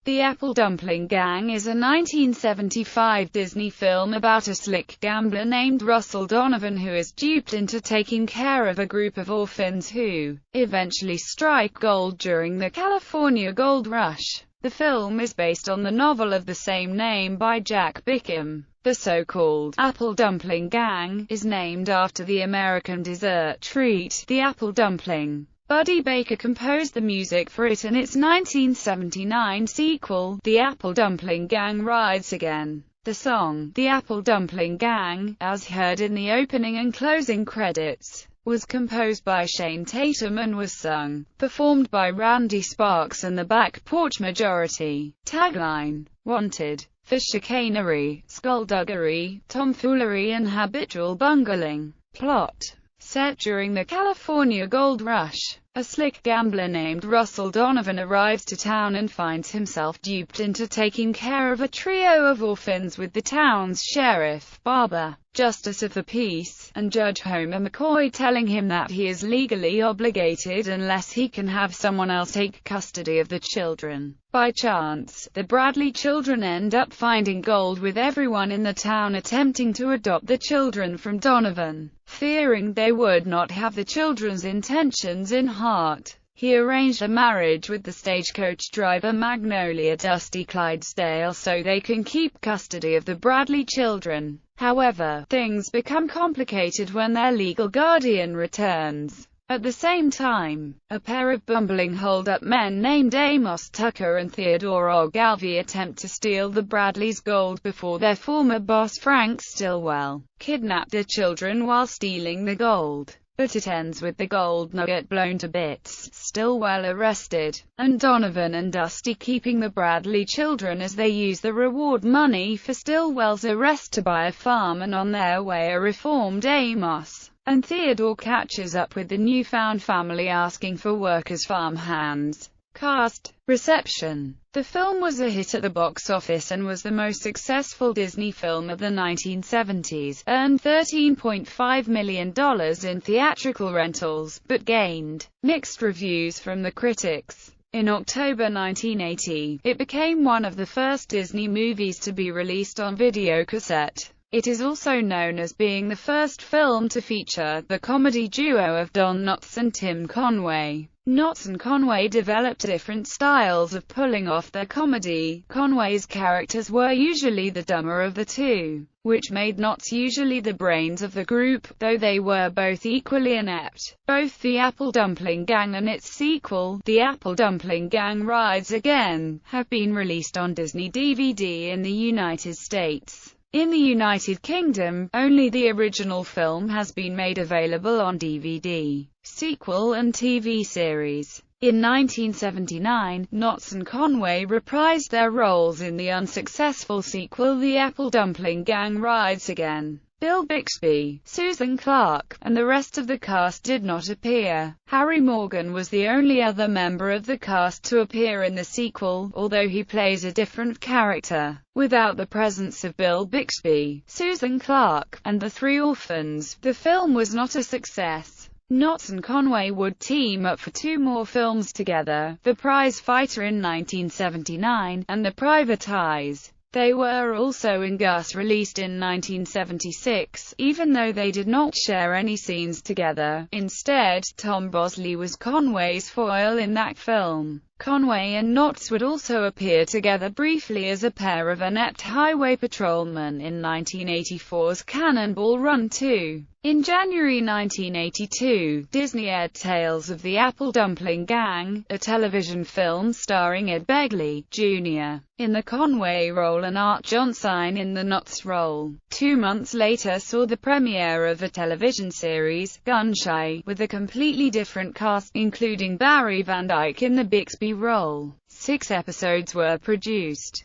The Apple Dumpling Gang is a 1975 Disney film about a slick gambler named Russell Donovan who is duped into taking care of a group of orphans who eventually strike gold during the California Gold Rush. The film is based on the novel of the same name by Jack Bickham. The so-called Apple Dumpling Gang is named after the American dessert treat, the apple dumpling. Buddy Baker composed the music for it and its 1979 sequel, The Apple Dumpling Gang Rides Again. The song, The Apple Dumpling Gang, as heard in the opening and closing credits, was composed by Shane Tatum and was sung, performed by Randy Sparks and the Back Porch Majority. Tagline: wanted for chicanery, skullduggery, tomfoolery and habitual bungling. Plot: set during the California Gold Rush, a slick gambler named Russell Donovan arrives to town and finds himself duped into taking care of a trio of orphans with the town's sheriff, barber, justice of the peace, and Judge Homer McCoy telling him that he is legally obligated unless he can have someone else take custody of the children. By chance, the Bradley children end up finding gold with everyone in the town attempting to adopt the children from Donovan. Fearing they would not have the children's intentions in heart, he arranged a marriage with the stagecoach driver Magnolia Dusty Clydesdale so they can keep custody of the Bradley children. However, things become complicated when their legal guardian returns. At the same time, a pair of bumbling hold-up men named Amos Tucker and Theodore Ogilvy attempt to steal the Bradleys' gold before their former boss Frank Stillwell kidnapped the children while stealing the gold. But it ends with the gold nugget blown to bits, Stillwell arrested, and Donovan and Dusty keeping the Bradley children as they use the reward money for Stillwell's arrest to buy a farm, and on their way a reformed Amos and Theodore catches up with the newfound family asking for work as farm hands. Cast. Reception. The film was a hit at the box office and was the most successful Disney film of the 1970s, earned $13.5 million in theatrical rentals, but gained mixed reviews from the critics. In October 1980, it became one of the first Disney movies to be released on videocassette. It is also known as being the first film to feature the comedy duo of Don Knotts and Tim Conway. Knotts and Conway developed different styles of pulling off their comedy. Conway's characters were usually the dumber of the two, which made Knotts usually the brains of the group, though they were both equally inept. Both The Apple Dumpling Gang and its sequel, The Apple Dumpling Gang Rides Again, have been released on Disney DVD in the United States. In the United Kingdom, only the original film has been made available on DVD, sequel and TV series. In 1979, Knotts and Conway reprised their roles in the unsuccessful sequel The Apple Dumpling Gang Rides Again. Bill Bixby, Susan Clark, and the rest of the cast did not appear. Harry Morgan was the only other member of the cast to appear in the sequel, although he plays a different character. Without the presence of Bill Bixby, Susan Clark, and the three orphans, the film was not a success. Knotts and Conway would team up for two more films together, The Prize Fighter in 1979, and The Private Eyes. They were also in Gus, released in 1976, even though they did not share any scenes together. Instead, Tom Bosley was Conway's foil in that film. Conway and Knotts would also appear together briefly as a pair of inept highway patrolmen in 1984's Cannonball Run 2. In January 1982, Disney aired Tales of the Apple Dumpling Gang, a television film starring Ed Begley, Jr. in the Conway role and Art Johnson in the Knotts role. 2 months later saw the premiere of a television series, Gunshy, with a completely different cast, including Barry Van Dyke in the Bixby role. 6 episodes were produced.